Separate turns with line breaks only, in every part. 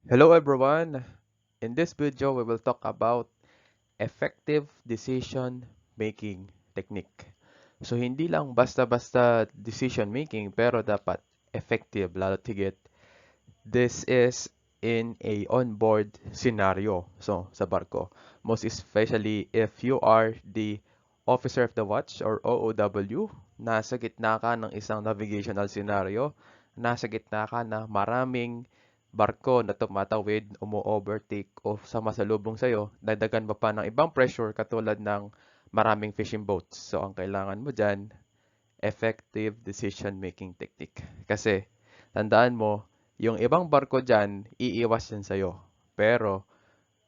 Hello everyone! In this video, we will talk about effective decision making technique. So hindi lang basta-basta decision making pero dapat effective lalo tigit. This is in a onboard scenario. So sa barko, most especially if you are the officer of the watch or OOW, nasa gitna ka ng isang navigational scenario, nasa gitna ka na maraming barko na tumatawid, umu-overtake o sumasalubong sa'yo, dagdagan mo pa ng ibang pressure katulad ng maraming fishing boats. So, ang kailangan mo dyan, effective decision-making technique. Kasi, tandaan mo, yung ibang barko dyan, iiwas yan sa'yo. Pero,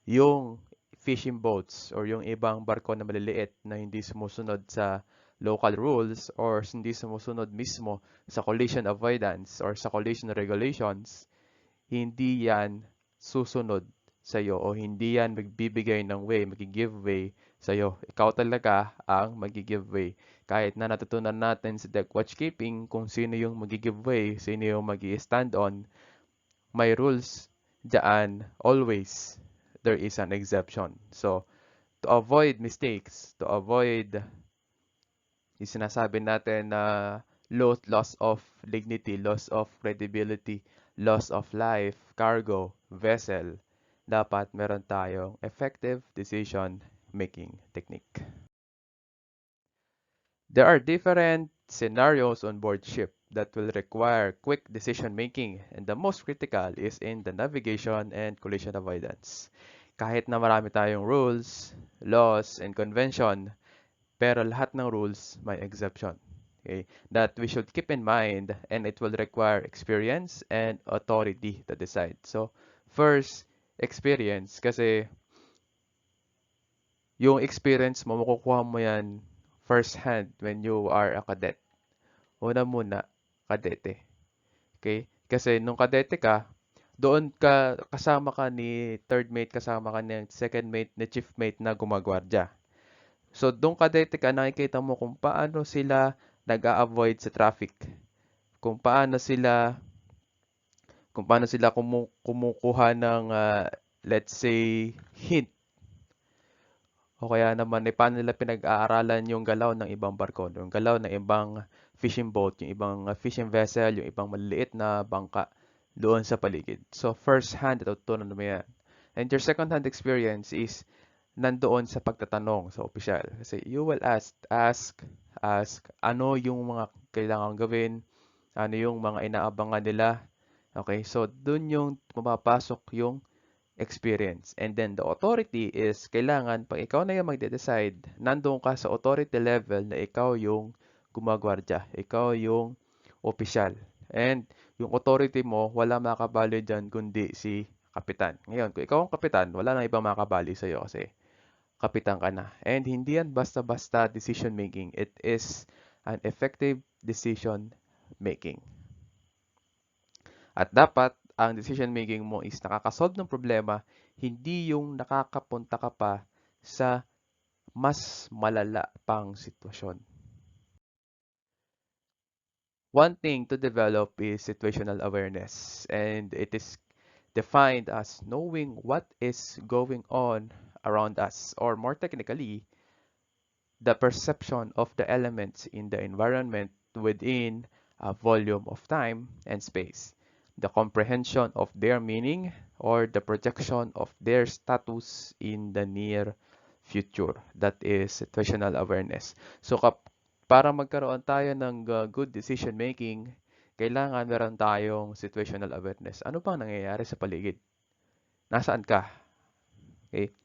yung fishing boats or yung ibang barko na maliliit na hindi sumusunod sa local rules or hindi sumusunod mismo sa collision avoidance or sa collision regulations, hindi yan susunod sa iyo o hindi yan magbibigay ng way, mag-give way sa iyo. Ikaw talaga ang mag-give way. Kahit na natutunan natin sa deck watchkeeping kung sino yung mag-give way, sino yung mag-stand on, may rules dyan, always there is an exception. So, to avoid mistakes, to avoid yung sinasabi natin na loss of dignity, loss of credibility, loss of life, cargo, vessel, dapat meron tayong effective decision making technique. There are different scenarios on board ship that will require quick decision making, and the most critical is in the navigation and collision avoidance. Kahit na marami tayong rules, laws, and convention, pero lahat ng rules may exception. Okay? That we should keep in mind, and it will require experience and authority to decide. So, first, experience. Kasi yung experience mo, makukuha mo yan first hand when you are a cadet. Una muna, kadete. Okay? Kasi nung kadete ka, doon ka kasama ka ni third mate, kasama ka ni second mate, ni chief mate na gumagwardya. So, doon kadete ka, nakikita mo kung paano sila nag-a-avoid sa traffic. Kung paano sila kumukuha ng let's say hint o kaya naman paano nila pinag-aaralan yung galaw ng ibang barko, yung galaw ng ibang fishing boat, yung ibang fishing vessel, yung ibang maliliit na bangka doon sa paligid. So first hand, natutunan mo yan. And your second hand experience is nandoon sa pagtatanong sa opisyal. Kasi you will ask ano yung mga kailangan gawin, ano yung mga inaabangan nila. Okay, so dun yung pumapasok yung experience. And then the authority is kailangan pag ikaw na yung magde-decide, nandoon ka sa authority level na ikaw yung gumagwardya, ikaw yung opisyal. And yung authority mo, wala makabali dyan kundi si kapitan. Ngayon, kung ikaw ang kapitan, wala nang ibang makabali sa'yo kasi kapitan ka na. And hindi yan basta-basta decision making. It is an effective decision making. At dapat ang decision making mo is nakakasolve ng problema, hindi yung nakakapunta ka pa sa mas malala pang sitwasyon. One thing to develop is situational awareness, and it is defined as knowing what is going on around us, or more technically, the perception of the elements in the environment within a volume of time and space, the comprehension of their meaning, or the projection of their status in the near future. That is situational awareness. So, para magkaroon tayo ng good decision making, kailangan meron tayong situational awareness. Ano bang nangyayari sa paligid? Nasaan ka? Okay?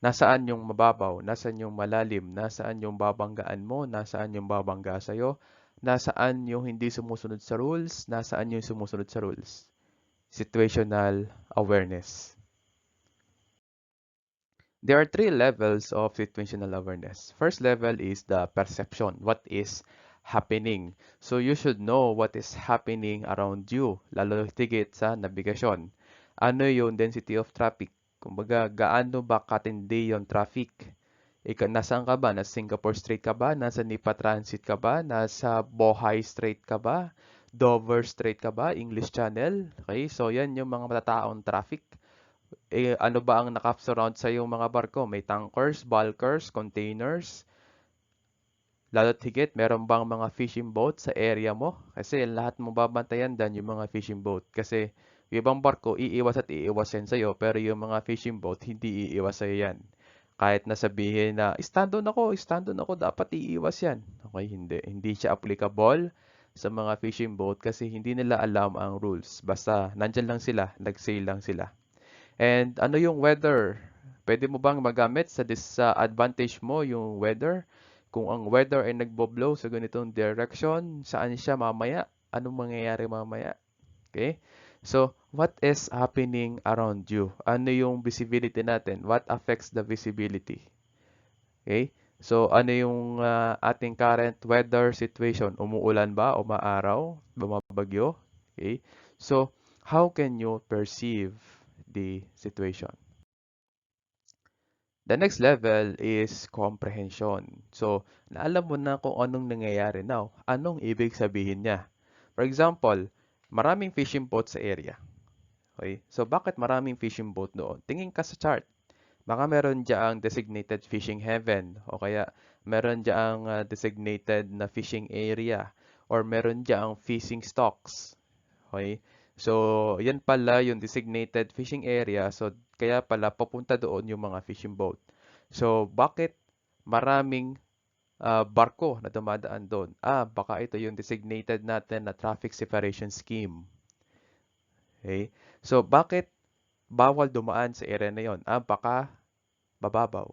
Nasaan yung mababaw, nasaan yung malalim, nasaan yung babanggaan mo, nasaan yung babangga sa'yo, nasaan yung hindi sumusunod sa rules, nasaan yung sumusunod sa rules. Situational awareness. There are three levels of situational awareness. First level is the perception, what is happening. So you should know what is happening around you, lalo tigit sa nabigasyon. Ano yung density of traffic? Kumbaga, gaano ba katindi yung traffic? Nasaan ka ba? Nasa Singapore Strait ka ba? Nasa Nipa Transit ka ba? Nasa Bohai Strait ka ba? Dover Strait ka ba? English Channel? Okay, so yan yung mga matataong traffic. Ano ba ang naka-surround sa yung mga barko? May tankers, bulkers, containers. Lalo't higit, meron bang mga fishing boat sa area mo? Kasi lahat mo babantayan dan yung mga fishing boat. Kasi yung ibang barko, iiwas at iiwas yan sa'yo. Pero yung mga fishing boat, hindi iiwas sa'yo yan. Kahit na sabihin na, stand down ako, dapat iiwas yan. Okay, hindi. Hindi siya applicable sa mga fishing boat kasi hindi nila alam ang rules. Basta, nandyan lang sila, nag-sail lang sila. And ano yung weather? Pwede mo bang magamit sa disadvantage mo yung weather? Kung ang weather ay nagbo-blow sa ganitong direction, saan siya mamaya? Anong mangyayari mamaya? Okay? So, what is happening around you? Ano yung visibility natin? What affects the visibility? Okay? So, ano yung ating current weather situation? Umuulan ba? Umaaraw? Bumabagyo? Okay? So, how can you perceive the situation? The next level is comprehension. So, naalam mo na kung anong nangyayari now. Anong ibig sabihin niya? For example, maraming fishing boat sa area. Okay? So, bakit maraming fishing boat doon? Tingin ka sa chart. Baka meron diyaang designated fishing heaven o kaya meron diyaang designated na fishing area or meron diyaang fishing stocks. Okay? So, yan pala yung designated fishing area. So, kaya pala papunta doon yung mga fishing boat. So, bakit maraming barko na dumadaan doon? Baka ito yung designated natin na traffic separation scheme. Okay? So, bakit bawal dumaan sa area na yon? Baka bababaw.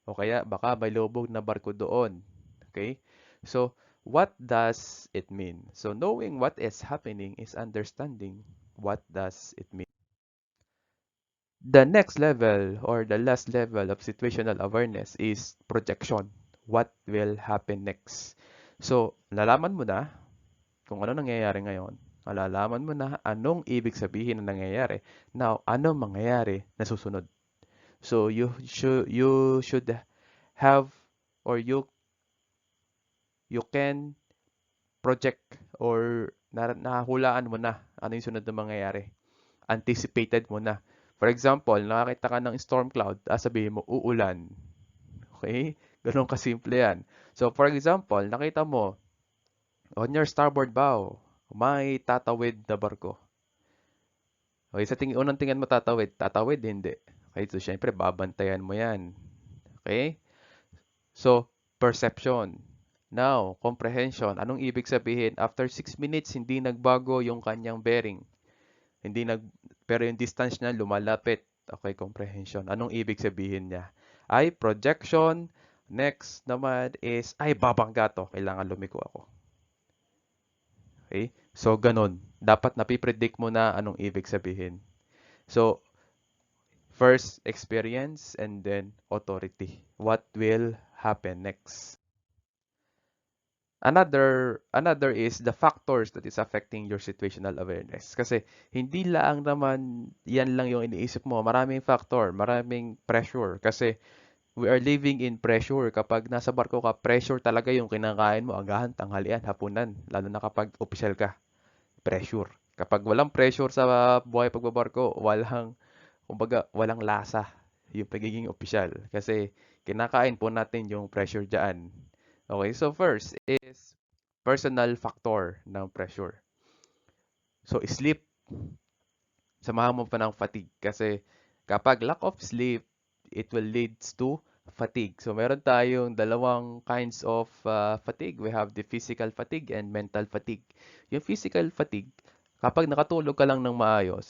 O kaya baka may lubog na barko doon. Okay? So, what does it mean? So, knowing what is happening is understanding what does it mean. The next level or the last level of situational awareness is projection. What will happen next? So, nalaman mo na kung ano nangyayari ngayon. Nalalaman mo na anong ibig sabihin ng nangyayari. Now, ano mangyayari na susunod? So, you should have or you can project or nahulaan mo na ano yung sunod na mangyayari. Anticipated mo na. For example, nakakita ka ng storm cloud, sabihin mo, uulan. Okay? Ganun kasimple yan. So, for example, nakita mo, on your starboard bow, may tatawid na barko. Okay, sa unang tingin mo tatawid, hindi. Okay, so syempre, babantayan mo yan. Okay? So, perception. Now, comprehension. Anong ibig sabihin? After 6 minutes, hindi nagbago yung kanyang bearing. Hindi nag pero yung distance niya lumalapit. Okay, comprehension. Anong ibig sabihin niya? Ay projection. Next naman is ay babangga to. Kailangan lumiko ako. Okay? So ganun. Dapat napipredict mo na anong ibig sabihin. So first experience and then authority. What will happen next? Another is the factors that is affecting your situational awareness. Kasi hindi lang naman yan lang yung iniisip mo. Maraming factor, maraming pressure. Kasi we are living in pressure. Kapag nasa barko ka, pressure talaga yung kinakain mo, agahan, tanghalian, hapunan. Lalo na kapag opisyal ka, pressure. Kapag walang pressure sa buhay pagbabarko, kumbaga, walang lasa yung pagiging opisyal. Kasi kinakain po natin yung pressure dyan. Okay, so first is personal factor ng pressure. So, sleep, samahan mo pa ng fatigue. Kasi kapag lack of sleep, it will lead to fatigue. So, meron tayong dalawang kinds of fatigue. We have the physical fatigue and mental fatigue. Yung physical fatigue, kapag nakatulog ka lang ng maayos,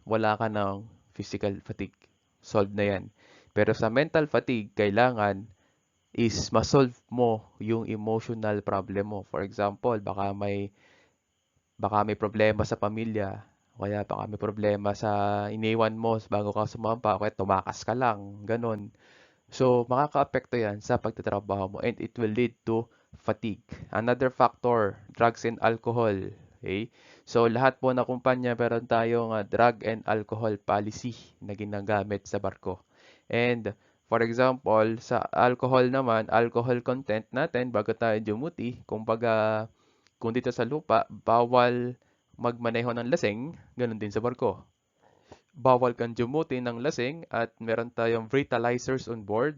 wala ka ng physical fatigue. Solved na yan. Pero sa mental fatigue, kailangan is ma-solve mo yung emotional problem mo. For example, baka may problema sa pamilya, o kaya baka may problema sa iniwan mo bago ka sumampa, o kaya tumakas ka lang, ganun. So, makaka-apekto yan sa pagtatrabaho mo and it will lead to fatigue. Another factor, drugs and alcohol. Okay? So, lahat po na kumpanya meron tayong drug and alcohol policy na ginagamit sa barko. And, for example, sa alcohol naman, alcohol content natin bago tayo dumuti, kumbaga kung dito sa lupa, bawal magmaneho ng lasing, ganun din sa barko. Bawal kang jumutin ng lasing at meron tayong breathalyzers on board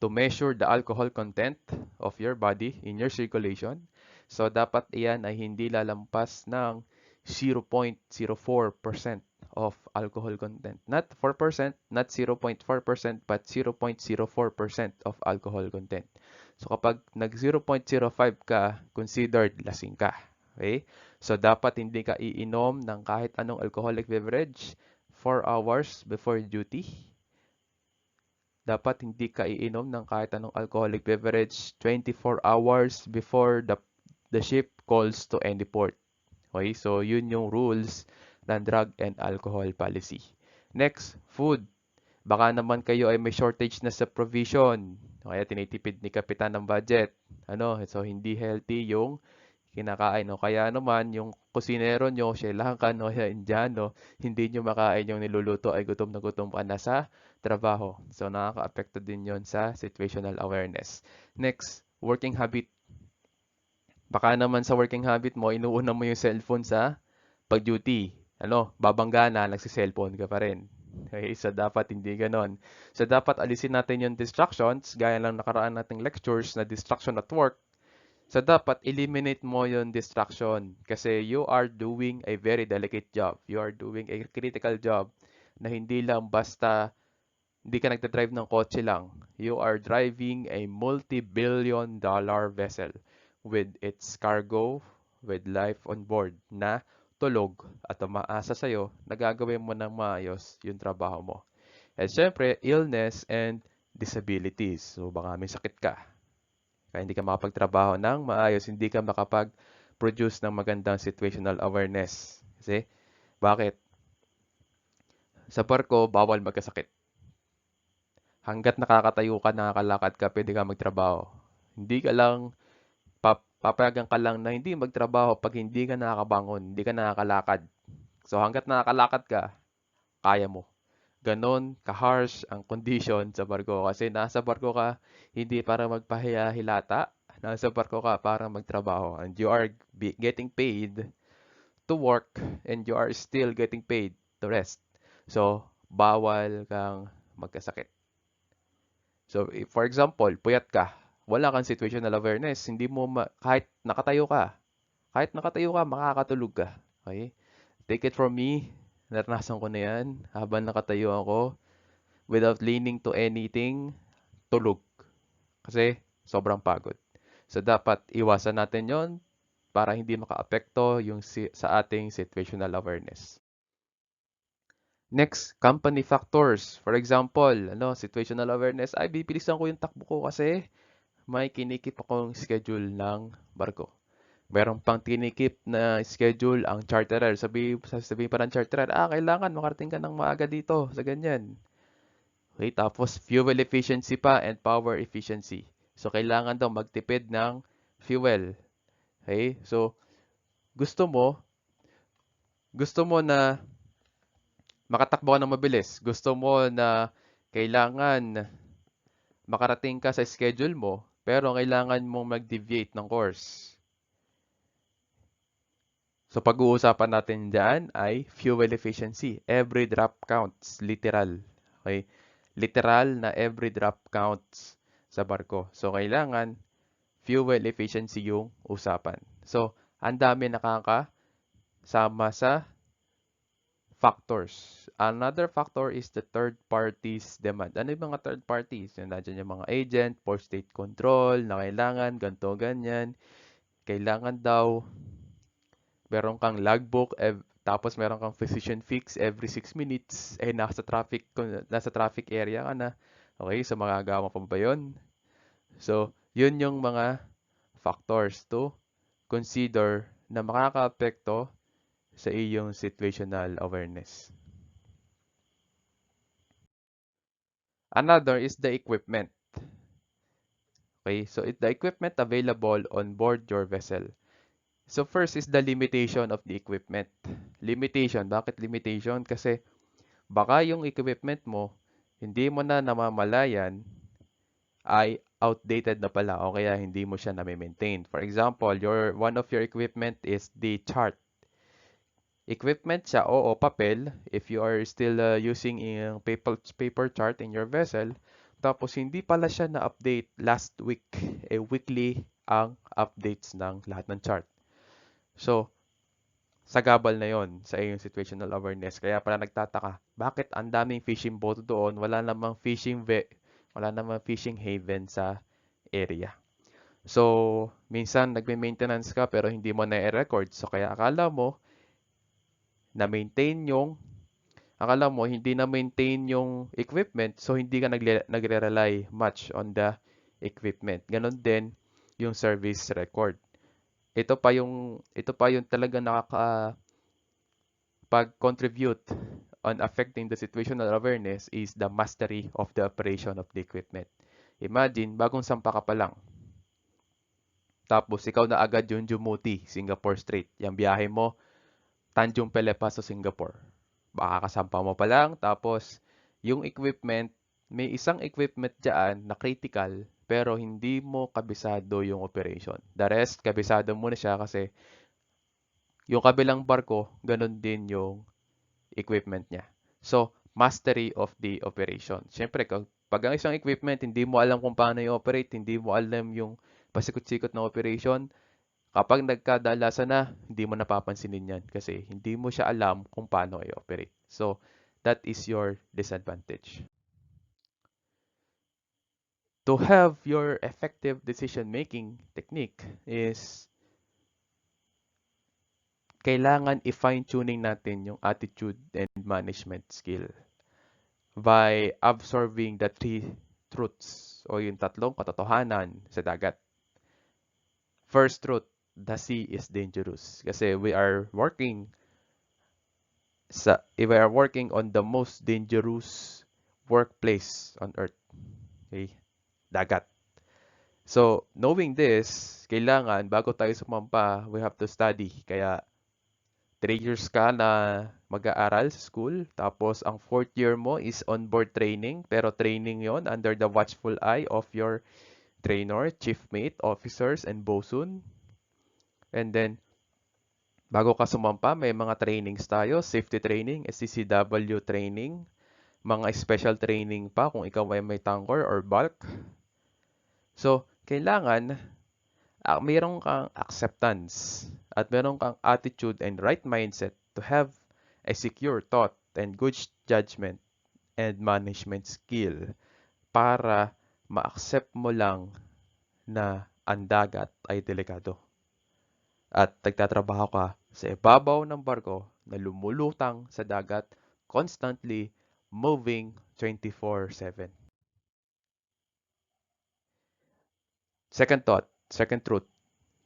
to measure the alcohol content of your body in your circulation. So, dapat iyan ay hindi lalampas ng 0.04% of alcohol content. Not 4%, not 0.4%, but 0.04% of alcohol content. So, kapag nag 0.05 ka, considered lasing ka. Okay? So, dapat hindi ka iinom ng kahit anong alcoholic beverage 4 hours before duty. Dapat hindi ka iinom ng kahit anong alcoholic beverage 24 hours before the ship calls to any port. Okay, so yun yung rules ng drug and alcohol policy. Next, food. Baka naman kayo ay may shortage na sa provision. Kaya tinitipid ni Kapitan ng budget. So hindi healthy yung kinakain. Kaya naman yung kusinero nyo, Sri Lankan o Indiano, hindi nyo makain yung niluluto ay gutom na gutom ka na sa trabaho. So nakaka-apekto din yon sa situational awareness. Next, working habit. Baka naman sa working habit mo, inuuna mo yung cellphone sa pag-duty. Babangga na, nagsi-cellphone ka pa rin. Okay, so dapat hindi ganon. So dapat alisin natin yung distractions, gaya lang nakaraan nating lectures na distraction at work. So dapat eliminate mo yung distraction kasi you are doing a very delicate job. You are doing a critical job na hindi lang basta hindi ka nagdadrive ng kotse lang. You are driving a multi-billion dollar vessel with its cargo, with life on board na tulog at umaasa sa'yo na gagawin mo ng maayos yung trabaho mo. At syempre, illness and disabilities. So baka may sakit ka. Kaya hindi ka makapagtrabaho ng maayos, hindi ka makapag-produce ng magandang situational awareness. Kasi, bakit? Sa barko, bawal magkasakit. Hanggat nakakatayo ka, nakakalakad ka, pwede ka magtrabaho. Hindi ka lang, papayagan ka lang na hindi magtrabaho pag hindi ka nakakabangon, hindi ka nakakalakad. So, hanggat nakakalakad ka, kaya mo. Ganon ka-harsh ang condition sa barko. Kasi nasa barko ka, hindi para magpahiya-hilata. Nasa barko ka para magtrabaho. And you are getting paid to work and you are still getting paid to rest. So, bawal kang magkasakit. So, for example, puyat ka. Wala kang situational awareness. Hindi mo, kahit nakatayo ka, makakatulog ka. Okay? Take it from me, naranasan ko na yan. Habang nakatayo ako, without leaning to anything, tulog. Kasi sobrang pagod. So, dapat iwasan natin yon para hindi makaapekto yung sa ating situational awareness. Next, company factors. For example, situational awareness, ay bibilisan ko yung takbo ko kasi may kinikip akong schedule ng barko. Meron pang tinikip na schedule ang charterer. Sabihin pa ng charterer, kailangan makarating ka ng maaga dito sa ganyan. Okay, tapos fuel efficiency pa and power efficiency. So, kailangan daw magtipid ng fuel. Okay, so gusto mo na makatakbo ka ng mabilis. Gusto mo na kailangan makarating ka sa schedule mo, pero kailangan mong mag-deviate ng course. So, pag-uusapan natin dyan ay fuel efficiency. Every drop counts, literal. Okay? Literal na every drop counts sa barko. So, kailangan fuel efficiency yung usapan. So, ang dami nakakasama sa factors. Another factor is the third party's demand. Ano yung mga third parties? Nandiyan yung mga agent, port state control, na kailangan, ganito, ganyan. Kailangan daw meron kang logbook, tapos meron kang physician fix every 6 minutes, nasa traffic area ka na. Okay, so magagawa pa ba yun? So, yun yung mga factors to consider na makaka-apekto sa iyong situational awareness. Another is the equipment. Okay, so the equipment available on board your vessel. So first is the limitation of the equipment. Limitation. Bakit limitation? Kasi baka yung equipment mo, hindi mo na namamalayan, ay outdated na pala o kaya hindi mo siya na-maintain. For example, one of your equipment is the chart. Equipment siya, oo, papel, if you are still using yung paper chart in your vessel. Tapos hindi pala siya na-update last week. Weekly ang updates ng lahat ng chart. So, sagabal na yon sa iyong situational awareness. Kaya pala nagtataka, bakit ang daming fishing boat doon, wala namang fishing haven sa area. So, minsan nagme-maintenance ka pero hindi mo na-record. So, kaya akala mo hindi na-maintain yung equipment, so hindi ka nagre-rely much on the equipment. Ganon din yung service record. Ito pa yung talaga pag-contribute on affecting the situational awareness is the mastery of the operation of the equipment. Imagine, bagong sampa ka pa lang. Tapos, ikaw na agad yung Jumuti, Singapore Strait. Yung biyahe mo, Tanjung Pelepa sa Singapore. Baka kasampa mo pa lang, tapos, yung equipment, may isang equipment dyan na critical, pero hindi mo kabisado yung operation. The rest, kabisado mo na siya kasi yung kabilang barko, ganun din yung equipment niya. So, mastery of the operation. Siyempre, pag ang isang equipment, hindi mo alam kung paano i-operate, hindi mo alam yung pasikot-sikot ng operation, kapag nagkadalasan na, hindi mo napapansinin yan kasi hindi mo siya alam kung paano i-operate. So, that is your disadvantage. To have your effective decision-making technique is kailangan i-fine-tuning natin yung attitude and management skill by absorbing the three truths o yung tatlong katotohanan sa dagat. First truth, the sea is dangerous kasi we are working on the most dangerous workplace on earth. Okay? Dagat. So, knowing this, kailangan bago tayo sumampa, we have to study. Kaya 3 years ka na mag-aaral sa school, tapos ang 4th year mo is on-board training, pero training yon under the watchful eye of your trainer, chief mate, officers, and bosun. And then, bago ka sumampa, may mga trainings tayo, safety training, SCCW training, mga special training pa kung ikaw ay may tanker or bulk. So, kailangan mayroon kang acceptance at mayroon kang attitude and right mindset to have a secure thought and good judgment and management skill para ma-accept mo lang na ang dagat ay delikado. At nagtatrabaho ka sa ibabaw ng barko na lumulutang sa dagat, constantly moving 24/7. Second truth,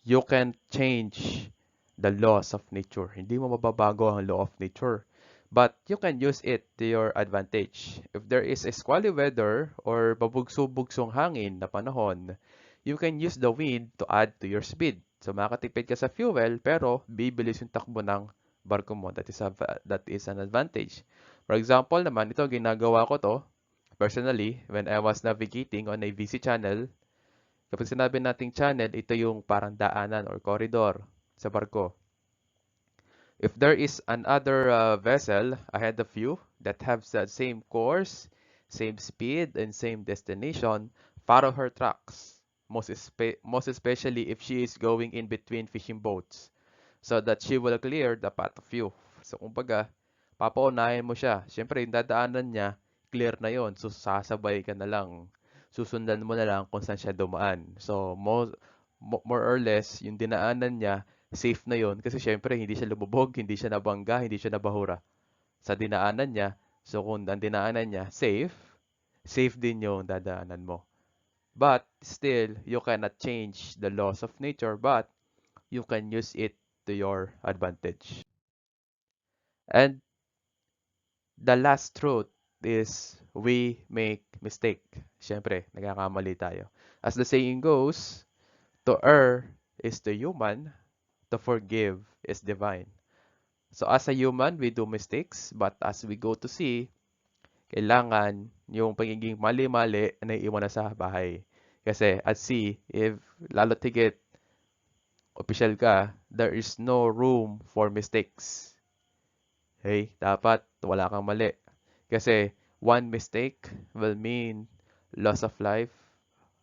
you can change the laws of nature. Hindi mo mababago ang law of nature. But you can use it to your advantage. If there is a squally weather or babugso-bugsong hangin na panahon, you can use the wind to add to your speed. So makatipid ka sa fuel pero bibilis yung takbo ng barko mo. That is an advantage. For example naman, ito ginagawa ko to personally when I was navigating on a VC channel. Kapag sinabi nating channel, ito yung parang daanan or corridor sa barko. If there is another vessel ahead of you that has the same course, same speed, and same destination, follow her tracks. Most especially if she is going in between fishing boats so that she will clear the path of you. So, kumbaga, papaunahin mo siya. Siyempre, yung dadaanan niya, clear na yon. So, sasabay ka na lang. Susundan mo na lang kung saan siya dumaan. So, more or less, yung dinaanan niya, safe na yon. Kasi syempre, hindi siya lumubog, hindi siya nabangga, hindi siya nabahura. Sa dinaanan niya, so kung ang dinaanan niya, safe din yung dadaanan mo. But, still, you cannot change the laws of nature, but you can use it to your advantage. And the last truth is we make mistake. Siyempre, nagkakamali tayo. As the saying goes, to err is to human, to forgive is divine. So as a human, we do mistakes, but as we go to sea, kailangan yung pagiging mali-mali na iwan na sa bahay. Kasi at sea, if lalo't higit official ka, there is no room for mistakes. Okay? Dapat wala kang mali. Kasi one mistake will mean loss of life,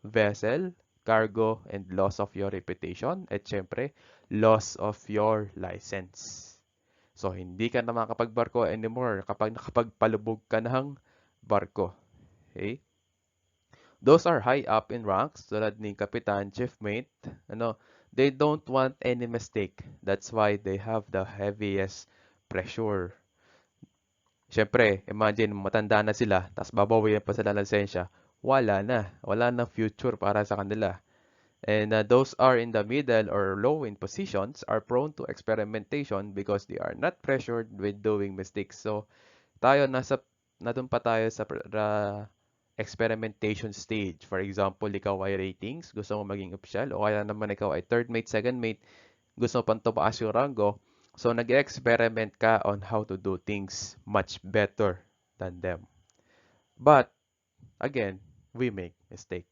vessel, cargo, and loss of your reputation. At syempre, loss of your license. So, hindi ka na makakapagbarko anymore kapag nakapagpalubog ka ng barko. Okay? Those are high up in ranks, tulad ni Kapitan, Chief Mate. Ano, they don't want any mistake. That's why they have the heaviest pressure. Siyempre, imagine, matanda na sila, tapos babawian pa sila ng lisensya. Wala na. Wala na future para sa kanila. And those are in the middle or low in positions are prone to experimentation because they are not pressured with doing mistakes. So, tayo nandun pa tayo sa experimentation stage. For example, ikaw ay ratings, gusto mo maging opisyal, o kaya naman ikaw ay third mate, second mate, gusto mo pang tumaas yung rango. So, nag-experiment ka on how to do things much better than them. But, again, we make mistake.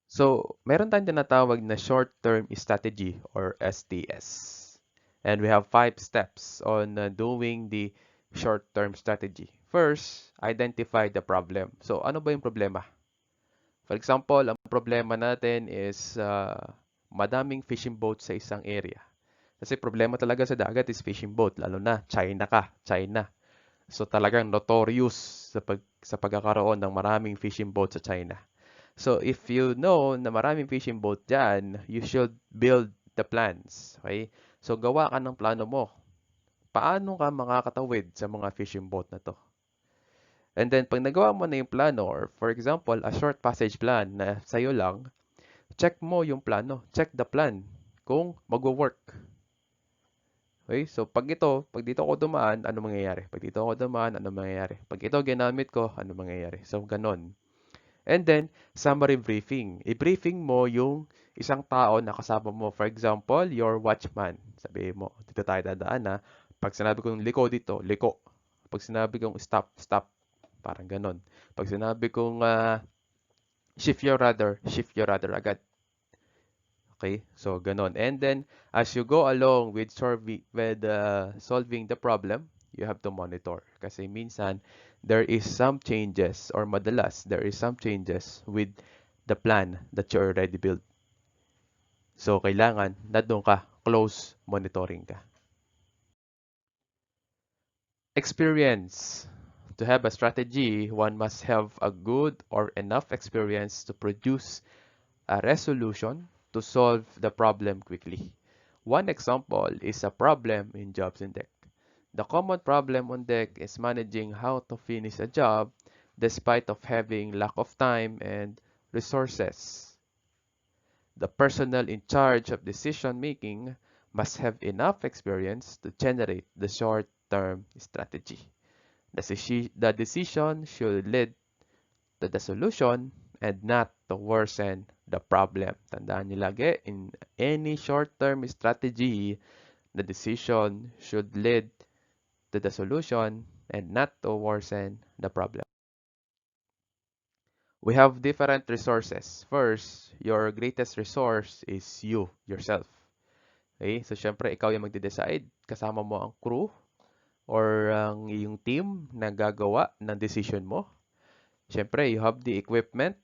So, meron tayong tinatawag na short-term strategy or STS. And we have 5 steps on doing the short-term strategy. First, identify the problem. So, ano ba yung problema? For example, ang problema natin is madaming fishing boat sa isang area. Kasi problema talaga sa dagat is fishing boat, lalo na China. So talagang notorious sa pagkakaroon ng maraming fishing boat sa China. So if you know na maraming fishing boat dyan, you should build the plans. Okay? So gawa ka ng plano mo. Paano ka makakatawid sa mga fishing boat na to? And then pag nagawa mo na yung plano, or for example, a short passage plan na sa'yo lang, check mo yung plano. Check the plan kung magwo-work. Okay? So pag dito ako dumaan, ano mangyayari? Pag dito ako dumaan, ano mangyayari? Pag ito ginamit ko, ano mangyayari? So ganon. And then, summary briefing. I-briefing mo yung isang tao na kasama mo. For example, your watchman. Sabihin mo, dito tayo dadaan na. Pag sinabi kong liko dito, liko. Pag sinabi kong stop, stop. Parang ganon. Pag sinabi kong shift your rudder agad. Okay? So, ganon. And then, as you go along with solving the problem, you have to monitor. Kasi minsan, there is some changes or madalas, there is some changes with the plan that you already built. So, kailangan nandun ka, close monitoring ka. Experience. To have a strategy, one must have a good or enough experience to produce a resolution to solve the problem quickly. One example is a problem in jobs in deck. The common problem on deck is managing how to finish a job despite of having lack of time and resources. The personnel in charge of decision making must have enough experience to generate the short-term strategy. The decision should lead to the solution and not to worsen the problem. Tandaan niyo lagi, in any short-term strategy, the decision should lead to the solution and not to worsen the problem. We have different resources. First, your greatest resource is you, yourself. Okay? So, syempre, ikaw yung magde-decide. Kasama mo ang crew or ang iyong team na gagawa ng decision mo. Syempre, you have the equipment,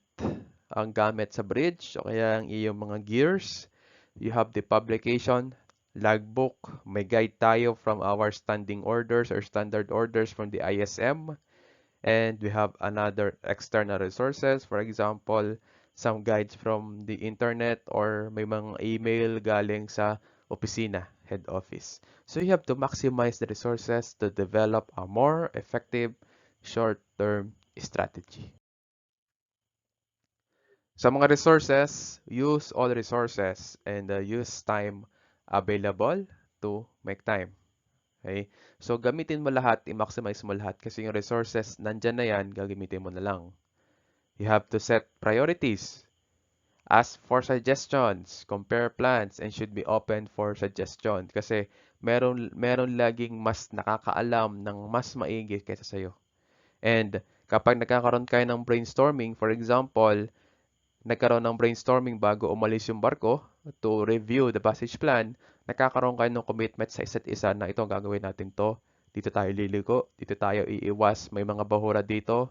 ang gamit sa bridge, o kaya ang iyong mga gears. You have the publication, logbook, may guide tayo from our standing orders or standard orders from the ISM. And we have another external resources, for example, some guides from the internet or may mga email galing sa opisina, head office. So you have to maximize the resources to develop a more effective short-term strategy. Sa mga resources, use all resources and use time available to make time. Okay? So, gamitin mo lahat, i-maximize mo lahat kasi yung resources, nandyan na yan, gagamitin mo na lang. You have to set priorities. Ask for suggestions, compare plans, and should be open for suggestion. Kasi meron laging mas nakakaalam ng mas maigi kaysa sa'yo. And Kapag nagkakaroon kayo ng brainstorming, for example, nagkaroon ng brainstorming bago umalis yung barko to review the passage plan, nagkakaroon kayo ng commitment sa isa't isa na ito ang gagawin natin to. Dito tayo liligo, dito tayo iiwas, may mga bahura dito.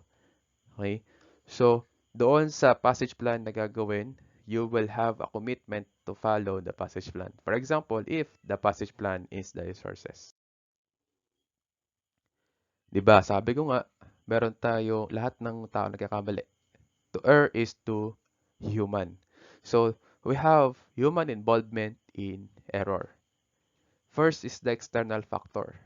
Okay? So, doon sa passage plan na gagawin, you will have a commitment to follow the passage plan. For example, if the passage plan is the resources. 'Di ba? Sabi ko nga, meron tayo lahat ng tao nagkakamali. To err is to human. So, we have human involvement in error. First is the external factor,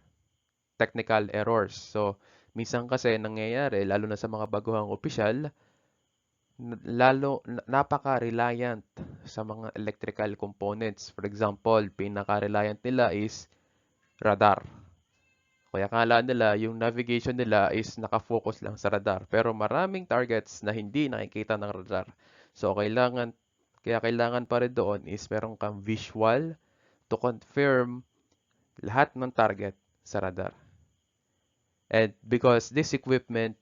technical errors. So, minsan kasi nangyayari, lalo na sa mga baguhang opisyal, napaka-reliant sa mga electrical components. For example, pinaka-reliant nila is radar. Kaya akala nila yung navigation nila is nakafocus lang sa radar. Pero maraming targets na hindi nakikita ng radar. So, kailangan pa rin doon is meron kang visual to confirm lahat ng target sa radar. And because this equipment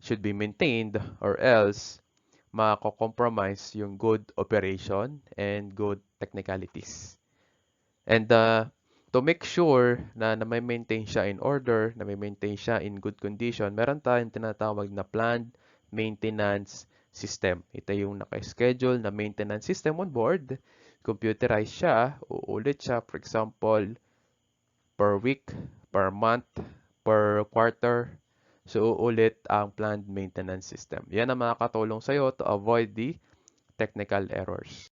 should be maintained or else mako-compromise yung good operation and good technicalities. And to make sure na may-maintain siya in order, na may-maintain siya in good condition, meron tayong tinatawag na planned maintenance system. Ito yung naka-schedule na maintenance system on board. Computerized siya, uulit siya, for example, per week, per month, per quarter. So, uulit ang planned maintenance system. Yan ang makakatulong sa'yo to avoid the technical errors.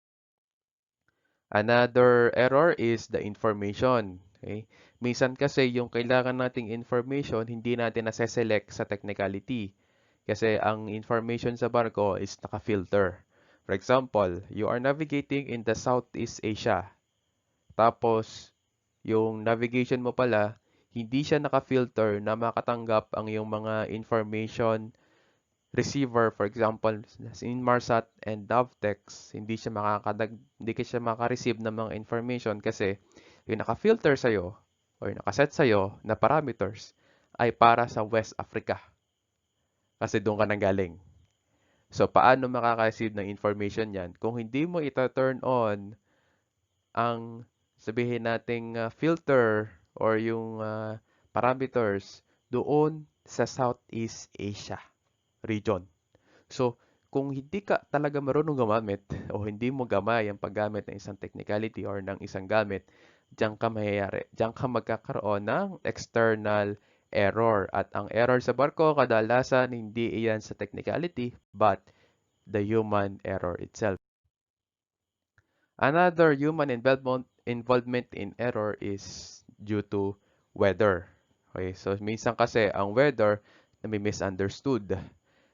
Another error is the information. Okay? Minsan kasi yung kailangan nating information, hindi natin nase-select sa technicality. Kasi ang information sa barko is naka-filter. For example, you are navigating in the Southeast Asia. Tapos, yung navigation mo pala, hindi siya naka-filter na makatanggap ang yung mga information receiver, for example, in Marsat and Dovtex, hindi ka siya maka-receive ng mga information kasi yung naka-filter sa'yo or nakaset sa'yo na parameters ay para sa West Africa kasi doon ka nanggaling. So, paano makaka-receive ng information yan? Kung hindi mo ita-turn on ang sabihin nating filter or yung parameters doon sa Southeast Asia region. So, kung hindi ka talaga marunong gumamit o hindi mo gamay ang paggamit ng isang technicality or ng isang gamit, diyan ka mayayari. Diyan ka magkakaroon ng external error. At ang error sa barko, kadalasan hindi iyan sa technicality, but the human error itself. Another human involvement in error is due to weather. Okay, so minsan kasi ang weather na may misunderstood.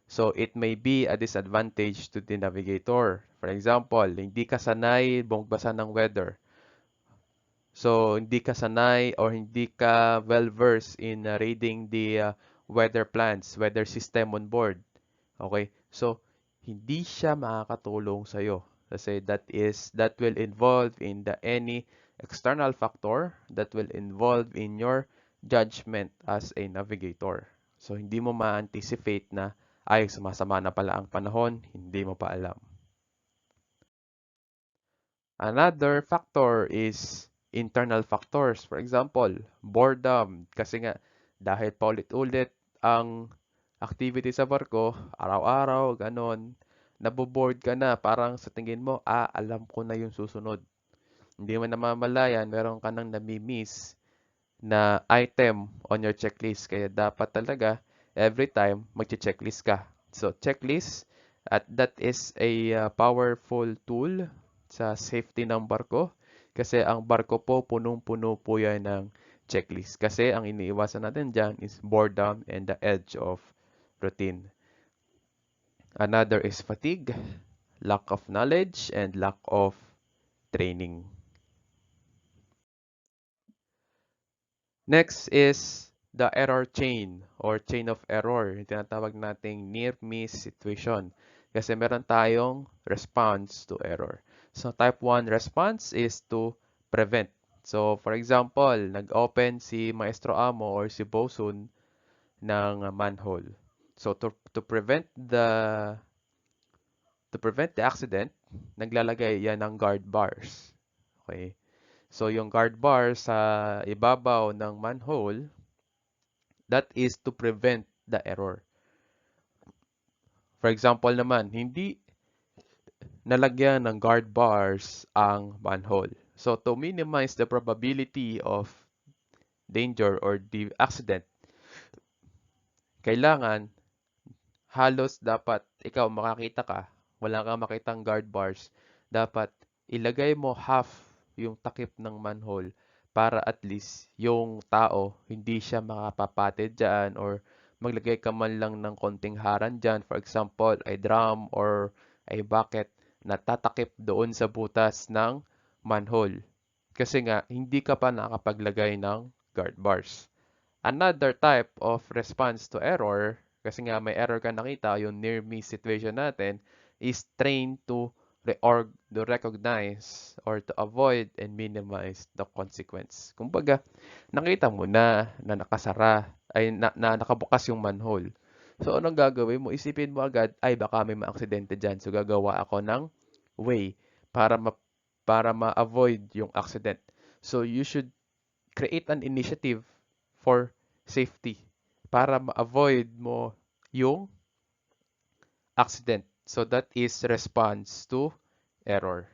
So, it may be a disadvantage to the navigator. For example, hindi ka sanay bumagbasan ng weather. So, hindi ka sanay or hindi ka well-versed in reading the weather plans, weather system on board. Okay? So, hindi siya makakatulong sa'yo. Kasi that will involve in any external factor that will involve in your judgment as a navigator. So, hindi mo ma-anticipate na ay sumasama na pala ang panahon, hindi mo pa alam. Another factor is internal factors. For example, boredom. Kasi nga, dahil paulit-ulit ang activity sa barko, araw-araw, ganon, naboboard ka na. Parang sa tingin mo, alam ko na yung susunod. Hindi mo namamalayan, meron ka nang nami-miss na item on your checklist. Kaya dapat talaga, every time, mag-checklist ka. So, checklist, at that is a powerful tool sa safety ng barko. Kasi ang barko po, punong-puno po yan ng checklist. Kasi ang iniiwasan natin dyan is boredom and the edge of routine. Another is fatigue, lack of knowledge, and lack of training. Next is the error chain or chain of error. Yung tinatawag nating near-miss situation. Kasi meron tayong response to error. So, type 1 response is to prevent. So, for example, nag-open si Maestro Amo or si Bosun ng manhole. So to prevent the accident, naglalagay yan ng guard bars. Okay? So yung guard bar sa ibabaw ng manhole, that is to prevent the error. For example naman, hindi nalagyan ng guard bars ang manhole. So to minimize the probability of danger or the accident, kailangan halos dapat ikaw makakita ka, wala kang makitang guard bars, dapat ilagay mo half yung takip ng manhole para at least yung tao hindi siya makapapatid dyan or maglagay ka man lang ng konting haran dyan. For example, ay drum or ay bucket na tatakip doon sa butas ng manhole. Kasi nga, hindi ka pa nakapaglagay ng guard bars. Another type of response to error, kasi nga may error ka nakita, yung near miss situation natin, is trained to recognize or to avoid and minimize the consequence. Kumbaga, nakita mo na nakasara, na nakabukas yung manhole. So, anong gagawin mo? Isipin mo agad, ay baka may maaksidente dyan. So, gagawa ako ng way para para ma-avoid yung accident. So, you should create an initiative for safety para ma-avoid mo yung accident. So that is response to error.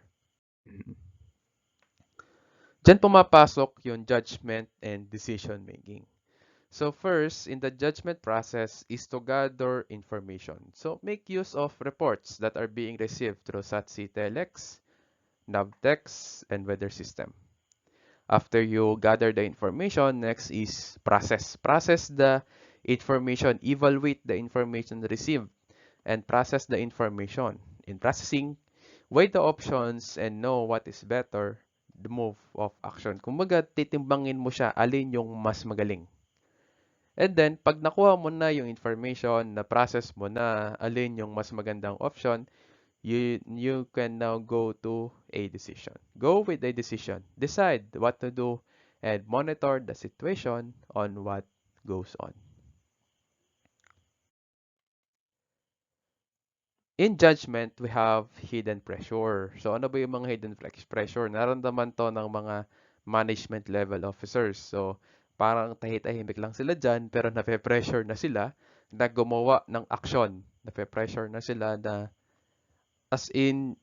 Diyan pumapasok yung judgment and decision making. So first, in the judgment process is to gather information. So make use of reports that are being received through SATC telex, navtex, and weather system. After you gather the information, next is process. Process the information, evaluate the information received, and process the information. In processing, weigh the options and know what is better, the move of action. Kumbaga, titimbangin mo siya, alin yung mas magaling. And then, pag nakuha mo na yung information, na-process mo na alin yung mas magandang option, you can now go to a decision. Go with a decision. Decide what to do and monitor the situation on what goes on. In judgment, we have hidden pressure. So ano ba yung mga hidden pressure? Naramdaman to ng mga management level officers. So parang tahit-tahimik lang sila dyan pero nape-pressure na sila na gumawa ng action. Nape-pressure na sila na as in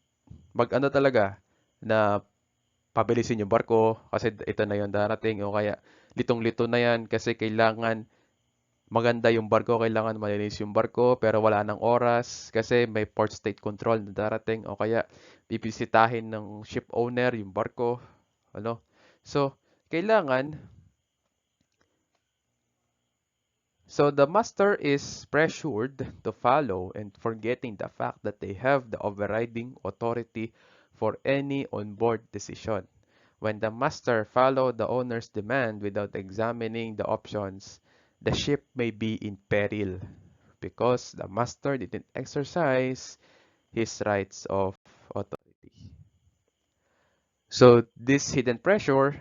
mag-ano talaga na pabilisin yung barko kasi ito na yung darating o kaya litong-lito na yan kasi kailangan maganda yung barko, kailangan malinis yung barko pero wala nang oras kasi may port state control na darating o kaya bibisitahin ng ship owner yung barko, ano. So, kailangan so the master is pressured to follow and forgetting the fact that they have the overriding authority for any onboard decision. When the master follow the owner's demand without examining the options, the ship may be in peril because the master didn't exercise his rights of authority. So this hidden pressure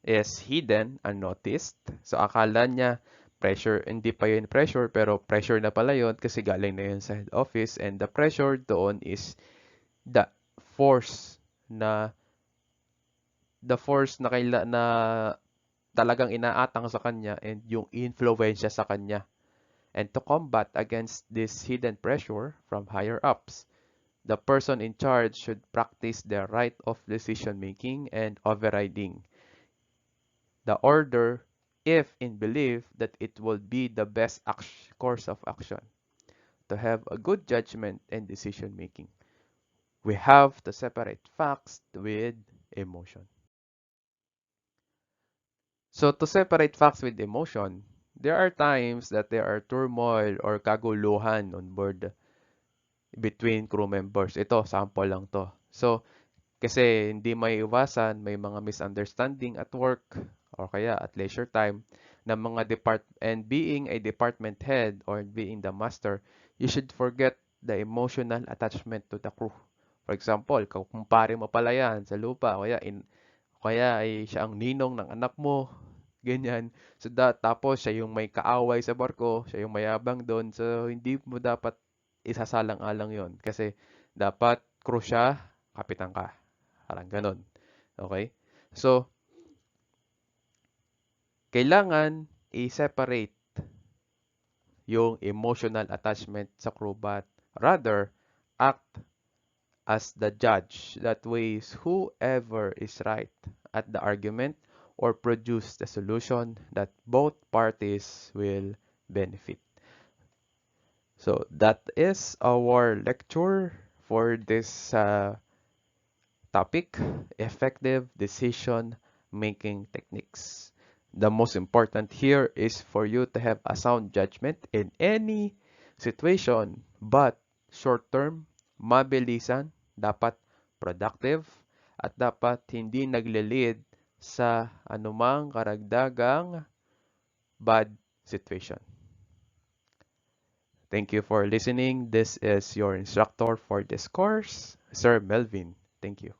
is hidden, unnoticed. So akala niya pressure, hindi pa yun pressure, pero pressure na pala yun kasi galing na yun sa head office and the pressure doon is the force na na talagang inaatang sa kanya and yung influensya sa kanya. And to combat against this hidden pressure from higher ups, the person in charge should practice their right of decision making and overriding the order if in belief that it will be the best course of action. To have a good judgment and decision making, we have to separate facts with emotion. So to separate facts with emotion, there are times that there are turmoil or kaguluhan on board between crew members. Ito, sample lang to. So, kasi hindi may iwasan, may mga misunderstanding at work or kaya at leisure time ng mga and being a department head or being the master, you should forget the emotional attachment to the crew. For example, kumpare mo pala yan sa lupa, kaya ay siya ang ninong ng anak mo, ganyan. So, tapos siya yung may kaaway sa barko, siya yung mayabang doon. So, hindi mo dapat isasalang-alang yon kasi dapat crew siya, kapitan ka. Parang ganun. Okay? So, kailangan i-separate yung emotional attachment sa crew but rather act as the judge that weighs whoever is right at the argument or produce the solution that both parties will benefit. So that is our lecture for this topic, effective decision making techniques. The most important here is for you to have a sound judgment in any situation, but short term, mabilisan, dapat productive, at dapat hindi nagle-lead sa anumang karagdagang bad situation. Thank you for listening. This is your instructor for this course, Sir Melvin. Thank you.